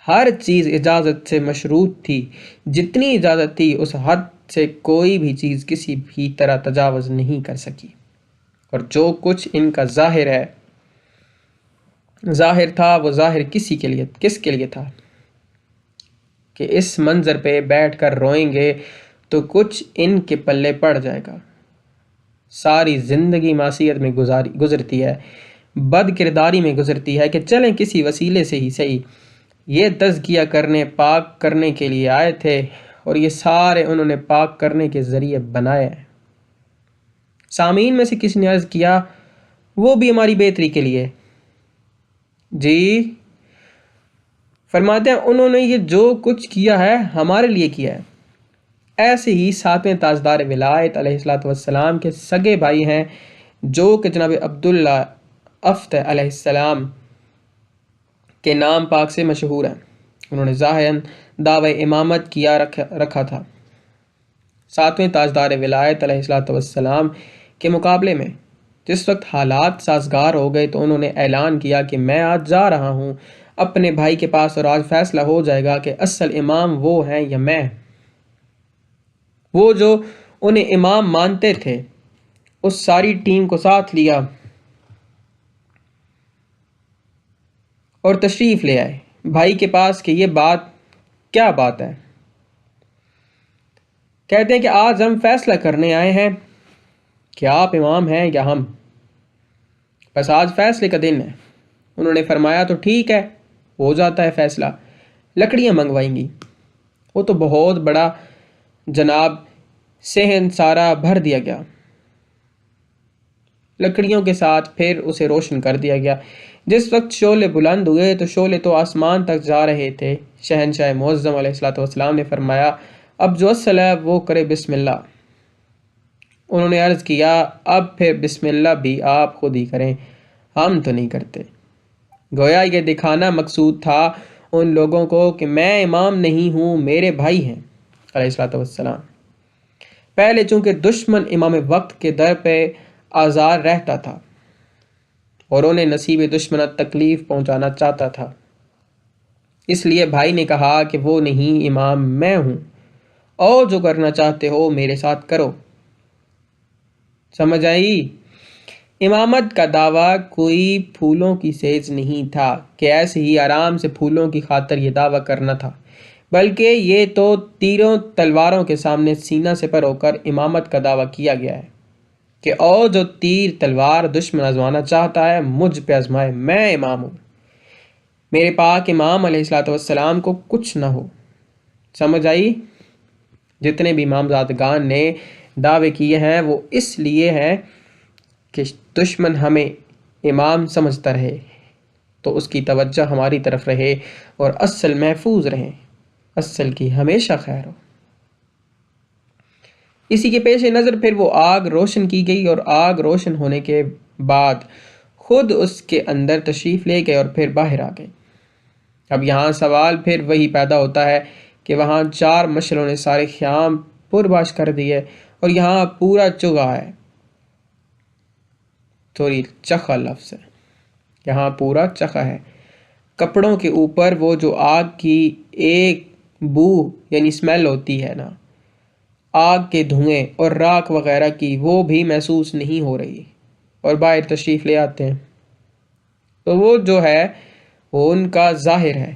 ہر چیز اجازت سے مشروط تھی، جتنی اجازت تھی اس حد سے کوئی بھی چیز کسی بھی طرح تجاوز نہیں کر سکی، اور جو کچھ ان کا ظاہر تھا وہ ظاہر کس کے لیے تھا کہ اس منظر پہ بیٹھ کر روئیں گے تو کچھ ان کے پلے پڑ جائے گا۔ ساری زندگی معصیت میں گزرتی ہے، بد کرداری میں گزرتی ہے کہ چلیں کسی وسیلے سے ہی صحیح، یہ تزکیہ کرنے پاک کرنے کے لیے آئے تھے اور یہ سارے انہوں نے پاک کرنے کے ذریعے بنائے ہیں۔ سامعین میں سے کسی نے عرض کیا وہ بھی ہماری بہتری کے لیے؟ جی فرماتے ہیں انہوں نے یہ جو کچھ کیا ہے ہمارے لیے کیا ہے۔ ایسے ہی 7ویں تاجدار ولایت علیہ السلام کے سگے بھائی ہیں جو کہ جناب عبداللہ افتح علیہ السلام کے نام پاک سے مشہور ہیں، انہوں نے ظاہراً دعوی امامت کیا رکھا تھا۔ 7ویں تاجدار ولایت علیہ السلام کے مقابلے میں جس وقت حالات سازگار ہو گئے تو انہوں نے اعلان کیا کہ میں آج جا رہا ہوں اپنے بھائی کے پاس، اور آج فیصلہ ہو جائے گا کہ اصل امام وہ ہیں یا میں۔ وہ جو انہیں امام مانتے تھے اس ساری ٹیم کو ساتھ لیا اور تشریف لے آئے بھائی کے پاس کہ یہ کیا بات ہے۔ کہتے ہیں کہ آج ہم فیصلہ کرنے آئے ہیں کہ آپ امام ہیں یا ہم، بس آج فیصلے کا دن ہے۔ انہوں نے فرمایا تو ٹھیک ہے، ہو جاتا ہے فیصلہ۔ لکڑیاں منگوائیں گی۔ وہ تو بہت بڑا جناب صحن سارا بھر دیا گیا، لکڑیوں کے ساتھ پھر اسے روشن کر دیا گیا۔ جس وقت شعلے بلند ہوئے تو شعلے تو آسمان تک جا رہے تھے۔ شہنشاہ معظم علیہ السلام نے فرمایا اب جو اصل ہے وہ کرے بسم اللہ۔ انہوں نے عرض کیا اب پھر بسم اللہ بھی آپ خود ہی کریں، ہم تو نہیں کرتے۔ گویا یہ دکھانا مقصود تھا ان لوگوں کو کہ میں امام نہیں ہوں، میرے بھائی ہیں علیہ السلام۔ پہلے چونکہ دشمن امام وقت کے در پہ آزار رہتا تھا اور انہیں نصیب دشمنت تکلیف پہنچانا چاہتا تھا، اس لیے بھائی نے کہا کہ وہ نہیں امام میں ہوں، اور جو کرنا چاہتے ہو میرے ساتھ کرو۔ سمجھ آئی؟ امامت کا دعویٰ کوئی پھولوں کی سیج نہیں تھا کہ ایسے ہی آرام سے پھولوں کی خاطر یہ دعویٰ کرنا تھا، بلکہ یہ تو تیروں تلواروں کے سامنے سینہ سپر ہو کر امامت کا دعویٰ کیا گیا ہے کہ اور جو تیر تلوار دشمن آزمانا چاہتا ہے مجھ پہ آزمائے، میں امام ہوں، میرے پاک امام علیہ السلام کو کچھ نہ ہو۔ سمجھ آئی؟ جتنے بھی امامزادگان نے دعوے کیے ہیں وہ اس لیے ہیں کہ دشمن ہمیں امام سمجھتا رہے تو اس کی توجہ ہماری طرف رہے اور اصل محفوظ رہے، اصل کی ہمیشہ خیر ہو۔ اسی کے پیش نظر پھر وہ آگ روشن کی گئی، اور آگ روشن ہونے کے بعد خود اس کے اندر تشریف لے گئے اور پھر باہر آ گئے۔ اب یہاں سوال پھر وہی پیدا ہوتا ہے کہ وہاں 4 مشعلوں نے سارے خیام پرباش کر دیے اور یہاں پورا چگا ہے، تھوڑی چخا لفظ ہے، یہاں پورا چخا ہے۔ کپڑوں کے اوپر وہ جو آگ کی ایک بو یعنی اسمیل ہوتی ہے نا، آگ کے دھوئیں اور راکھ وغیرہ کی، وہ بھی محسوس نہیں ہو رہی، اور باہر تشریف لے آتے ہیں تو وہ جو ہے وہ ان کا ظاہر ہے،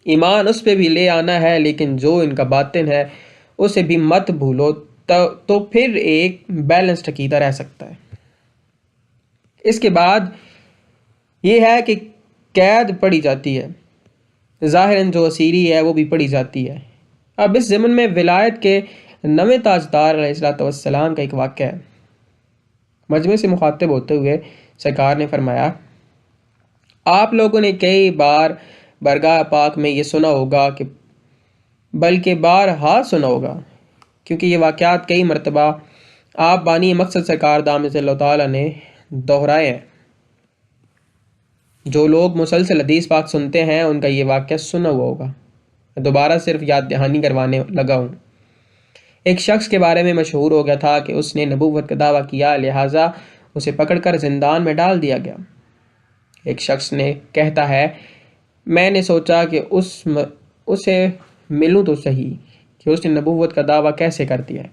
ایمان اس پہ بھی لے آنا ہے، لیکن جو ان کا باطن ہے اسے بھی مت بھولو، تو پھر ایک بیلنسڈ عقیدہ رہ سکتا ہے۔ اس کے بعد یہ ہے کہ قید پڑی جاتی ہے، ظاہراً جو اسیری ہے وہ بھی پڑی جاتی ہے۔ اب اس ضمن میں ولایت کے 9ویں تاجدار علیہ السلام کا ایک واقعہ ہے۔ مجمع سے مخاطب ہوتے ہوئے سرکار نے فرمایا آپ لوگوں نے کئی بار برگاہ پاک میں یہ سنا ہوگا، کہ بلکہ بارہا سنا ہوگا، کیونکہ یہ واقعات کئی مرتبہ آپ بانی مقصد سرکار دامت اللہ تعالیٰ نے دہرائے ہیں۔ جو لوگ مسلسل حدیث پاک سنتے ہیں ان کا یہ واقعہ سنا ہوا ہوگا، میں دوبارہ صرف یاد دہانی کروانے لگا ہوں۔ ایک شخص کے بارے میں مشہور ہو گیا تھا کہ اس نے نبوت کا دعویٰ کیا، لہٰذا اسے پکڑ کر زندان میں ڈال دیا گیا۔ ایک شخص نے کہتا ہے میں نے سوچا کہ اسے ملوں تو صحیح کہ اس نے نبوت کا دعویٰ کیسے کر دیا ہے۔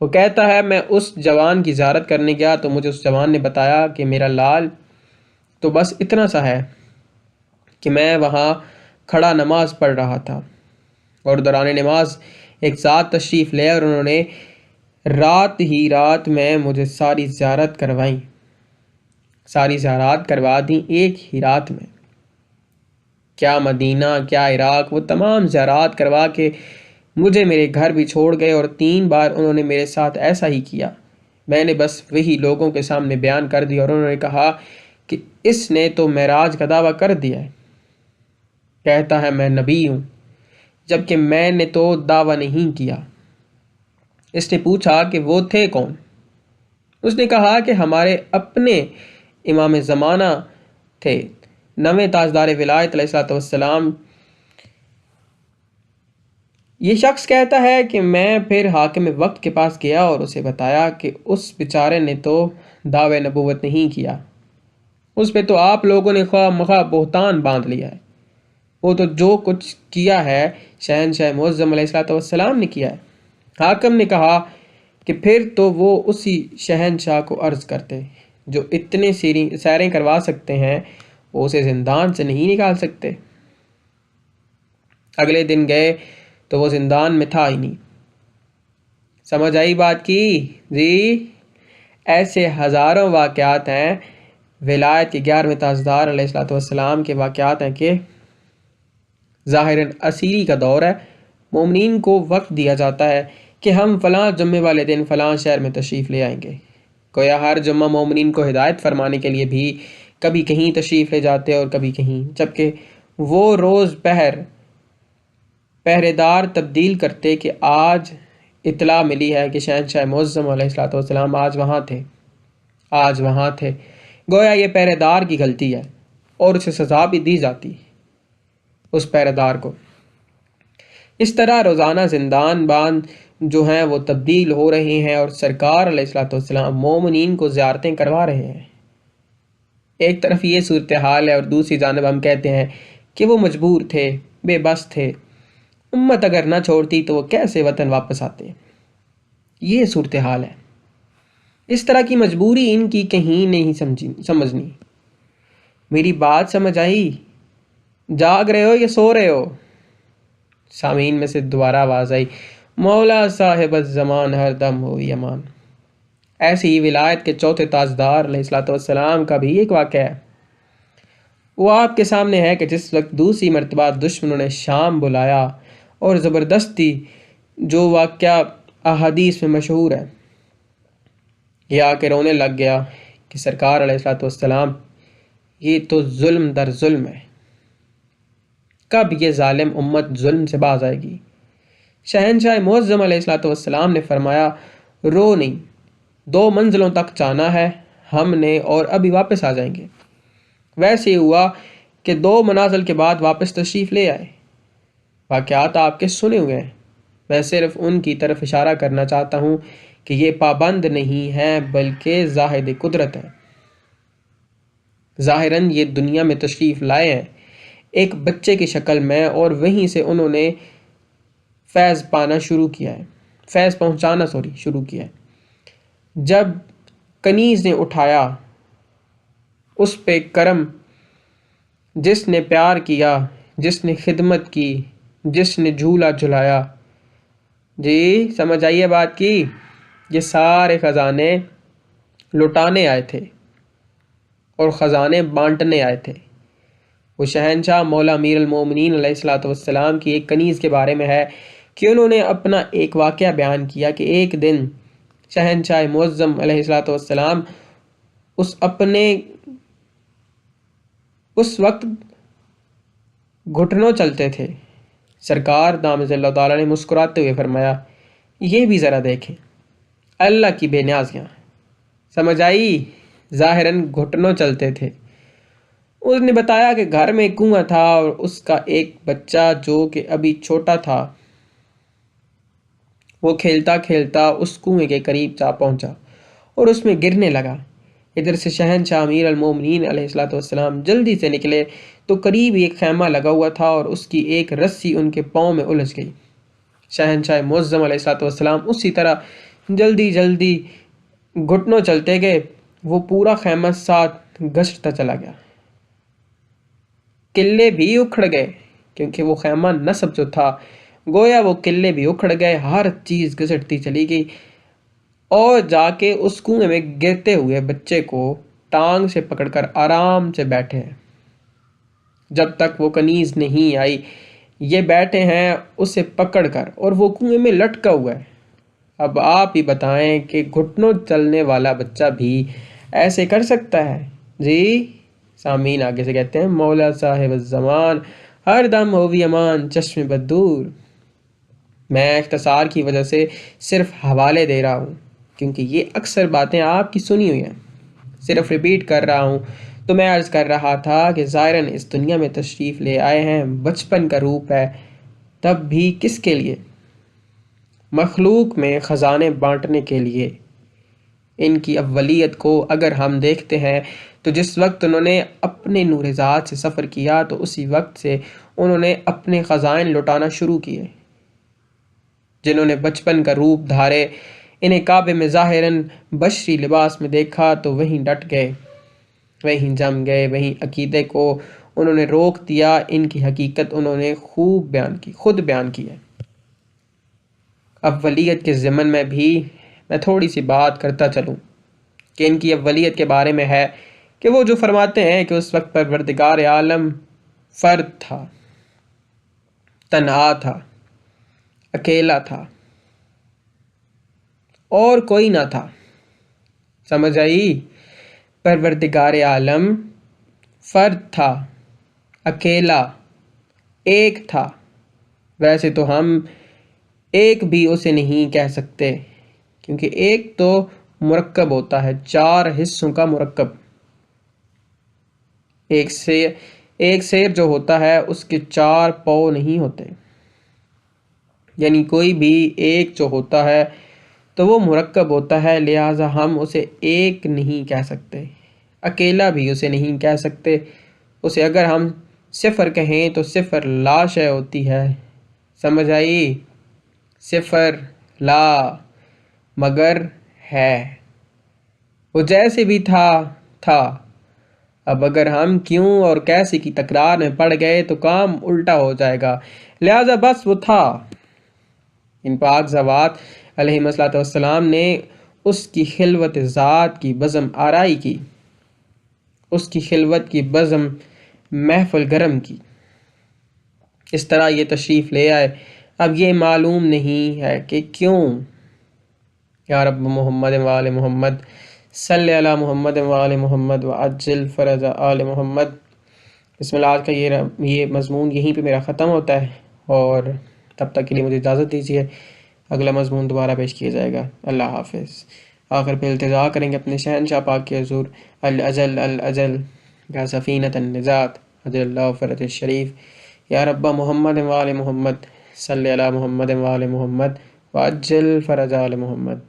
وہ کہتا ہے میں اس جوان کی زیارت کرنے گیا تو مجھے اس جوان نے بتایا کہ میرا لال تو بس اتنا سا ہے کہ میں وہاں کھڑا نماز پڑھ رہا تھا، اور دوران نماز ایک ذات تشریف لے اور انہوں نے رات میں مجھے ساری زیارت کروا دیں ایک ہی رات میں۔ کیا مدینہ کیا عراق، وہ تمام زیارات کروا کے مجھے میرے گھر بھی چھوڑ گئے، اور 3 بار انہوں نے میرے ساتھ ایسا ہی کیا۔ میں نے بس وہی لوگوں کے سامنے بیان کر دیا اور انہوں نے کہا کہ اس نے تو معراج کا دعویٰ کر دیا ہے۔ کہتا ہے میں نبی ہوں، جبکہ میں نے تو دعویٰ نہیں کیا۔ اس نے پوچھا کہ وہ تھے کون؟ اس نے کہا کہ ہمارے اپنے امام زمانہ تھے، 9ویں تاجدار ولایت علیہ السلام، یہ شخص کہتا ہے کہ میں پھر حاکم وقت کے پاس گیا اور اسے بتایا کہ اس بیچارے نے تو دعوے نبوت نہیں کیا، اس پہ تو آپ لوگوں نے خواہ مخواہ بہتان باندھ لیا ہے، وہ تو جو کچھ کیا ہے شہنشاہ معظم علیہ الصلوۃ والسلام نے کیا ہے۔ حاکم نے کہا کہ پھر تو وہ اسی شہنشاہ کو عرض کرتے جو اتنے سیریں کروا سکتے ہیں، وہ اسے زندان سے نہیں نکال سکتے۔ اگلے دن گئے تو وہ زندان میں تھا ہی نہیں۔ سمجھ آئی بات کی؟ جی، ایسے ہزاروں واقعات ہیں۔ ولایت کے 11ویں تاجدار علیہ الصلوۃ والسلام کے واقعات ہیں کہ ظاہراً اسیری کا دور ہے، مومنین کو وقت دیا جاتا ہے کہ ہم فلاں جمعے والے دن فلاں شہر میں تشریف لے آئیں گے۔ گویا ہر جمعہ مومنین کو ہدایت فرمانے کے لیے بھی کبھی کہیں تشریف لے جاتے اور کبھی کہیں، جبکہ وہ روز پہرے دار تبدیل کرتے کہ آج اطلاع ملی ہے کہ شہنشاہ معظم علیہ الصلوۃ والسلام آج وہاں تھے۔ گویا یہ پہرے دار کی غلطی ہے اور اسے سزا بھی دی جاتی اس پہرے دار کو۔ اس طرح روزانہ زندان بان جو ہیں وہ تبدیل ہو رہے ہیں اور سرکار علیہ الصلوۃ والسلام مومنین کو زیارتیں کروا رہے ہیں۔ ایک طرف یہ صورتحال ہے اور دوسری جانب ہم کہتے ہیں کہ وہ مجبور تھے، بے بس تھے، امت اگر نہ چھوڑتی تو وہ کیسے وطن واپس آتے۔ یہ صورتحال ہے۔ اس طرح کی مجبوری ان کی کہیں نہیں سمجھنی۔ میری بات سمجھ آئی؟ جاگ رہے ہو یا سو رہے ہو؟ سامعین میں سے دوبارہ آواز آئی، مولا صاحب الزمان ہر دم ہو امان۔ ایسے ہی ولایت کے چوتھے تاجدار علیہ الصلوۃ والسلام کا بھی ایک واقعہ ہے۔ وہ آپ کے سامنے ہے کہ جس وقت دوسری مرتبہ دشمنوں نے شام بلایا اور زبردستی، جو واقعہ احادیث میں مشہور ہے، یہ آ کے رونے لگ گیا کہ سرکار علیہ الصلوۃ والسلام یہ تو ظلم در ظلم ہے، کب یہ ظالم امت ظلم سے باز آئے گی؟ شہنشاہ معظم علیہ الصلوۃ والسلام نے فرمایا، رو نہیں، 2 منزلوں تک جانا ہے ہم نے اور ابھی واپس آ جائیں گے۔ ویسے ہی ہوا کہ 2 منازل کے بعد واپس تشریف لے آئے۔ واقعات آپ کے سنے ہوئے ہیں، میں صرف ان کی طرف اشارہ کرنا چاہتا ہوں کہ یہ پابند نہیں ہیں بلکہ زاہد قدرت ہیں۔ ظاہراً یہ دنیا میں تشریف لائے ہیں ایک بچے کی شکل میں، اور وہیں سے انہوں نے فیض پہنچانا شروع کیا ہے۔ جب کنیز نے اٹھایا اس پہ کرم، جس نے پیار کیا، جس نے خدمت کی، جس نے جھولا جھلایا۔ جی سمجھ آئیے بات کی؟ یہ سارے خزانے لٹانے آئے تھے اور خزانے بانٹنے آئے تھے۔ وہ شہنشاہ مولا امیر المومنین علیہ الصلوۃ والسلام کی ایک کنیز کے بارے میں ہے کہ انہوں نے اپنا ایک واقعہ بیان کیا کہ ایک دن شہنشاہ معظم علیہ الصلوۃ والسلام اس وقت گھٹنوں چلتے تھے۔ سرکار دامت اللہ تعالیٰ نے مسکراتے ہوئے فرمایا، یہ بھی ذرا دیکھیں اللہ کی بے نیازیاں۔ سمجھ آئی؟ ظاہراً گھٹنوں چلتے تھے۔ اس نے بتایا کہ گھر میں ایک کنواں تھا اور اس کا ایک بچہ جو کہ ابھی چھوٹا تھا، وہ کھیلتا کھیلتا اس کنویں کے قریب جا پہنچا اور اس میں گرنے لگا۔ ادھر سے شہنشاہ امیر المومنین علیہ الصلوۃ والسلام جلدی سے نکلے تو قریب ایک خیمہ لگا ہوا تھا اور اس کی ایک رسی ان کے پاؤں میں الجھ گئی۔ شہنشاہ معظم علیہ الصلوۃ والسلام اسی طرح جلدی گھٹنوں چلتے گئے۔ وہ پورا خیمہ ساتھ گھسٹتا چلا گیا۔ قلعے بھی اکھڑ گئے کیونکہ وہ خیمہ نصب جو تھا، گویا وہ قلعے بھی اکھڑ گئے، ہر چیز گھسٹتی چلی گئی اور جا کے اس کنویں میں گرتے ہوئے بچے کو ٹانگ سے پکڑ کر آرام سے بیٹھے ہیں۔ جب تک وہ کنیز نہیں آئی یہ بیٹھے ہیں اسے پکڑ کر، اور وہ کنویں میں لٹکا ہوا ہے۔ اب آپ ہی بتائیں کہ گھٹنوں چلنے والا بچہ بھی ایسے کر سکتا ہے؟ جی سامعین آگے سے کہتے ہیں، مولا صاحب الزمان ہر دم ہو بھی امان چشم بدور۔ میں اختصار کی وجہ سے صرف حوالے دے رہا ہوں کیونکہ یہ اکثر باتیں آپ کی سنی ہوئی ہیں، صرف ریپیٹ کر رہا ہوں۔ تو میں عرض کر رہا تھا کہ ظاہراً اس دنیا میں تشریف لے آئے ہیں، بچپن کا روپ ہے، تب بھی کس کے لیے؟ مخلوق میں خزانے بانٹنے کے لیے۔ ان کی اولیت کو اگر ہم دیکھتے ہیں تو جس وقت انہوں نے اپنے نور ذات سے سفر کیا تو اسی وقت سے انہوں نے اپنے خزائن لٹانا شروع کیے۔ جنہوں نے بچپن کا روپ دھارے، انہیں کعبے میں ظاہراً بشری لباس میں دیکھا تو وہیں ڈٹ گئے، وہیں جم گئے، وہیں عقیدے کو انہوں نے روک دیا۔ ان کی حقیقت انہوں نے خود بیان کی ہے۔ اولیت کے ضمن میں بھی میں تھوڑی سی بات کرتا چلوں کہ ان کی اولیت کے بارے میں ہے کہ وہ جو فرماتے ہیں کہ اس وقت پروردگار عالم فرد تھا، تنہا تھا، اکیلا تھا اور کوئی نہ تھا۔ سمجھ آئی؟ پروردگار عالم فرد تھا، اکیلا، ایک تھا۔ ویسے تو ہم ایک بھی اسے نہیں کہہ سکتے، کیونکہ ایک تو مرکب ہوتا ہے، 4 حصوں کا مرکب۔ ایک سیر جو ہوتا ہے اس کے 4 پاؤں نہیں ہوتے، یعنی کوئی بھی ایک جو ہوتا ہے تو وہ مرکب ہوتا ہے، لہٰذا ہم اسے ایک نہیں کہہ سکتے، اکیلا بھی اسے نہیں کہہ سکتے۔ اسے اگر ہم صفر کہیں تو صفر لا شے ہوتی ہے۔ سمجھ آئی؟ صفر لا مگر ہے، وہ جیسے بھی تھا۔ اب اگر ہم کیوں اور کیسے کی تکرار میں پڑ گئے تو کام الٹا ہو جائے گا، لہٰذا بس وہ تھا۔ ان پاک ذوات علیہ السلام نے اس کی خلوت ذات کی بزم آرائی کی، اس کی خلوت کی بزم محفل گرم کی، اس طرح یہ تشریف لے آئے۔ اب یہ معلوم نہیں ہے کہ کیوں۔ یا رب محمد و آل محمد صلی علی محمد و آل محمد وعجل فرج آل محمد۔ بسم اللہ، آج کا یہ مضمون یہیں پہ میرا ختم ہوتا ہے، اور تب تک کے لیے مجھے اجازت دیجیے، اگلا مضمون دوبارہ پیش کیا جائے گا۔ اللہ حافظ۔ آخر پہ التجا کریں گے اپنے شہنشاہ پاک کے حضور، الاجل یا سفینۃ النجات عجل اللہ فرج الشریف۔ یا رب محمد و آل محمد صلی علی محمد و آل محمد وعجل فرج آل محمد۔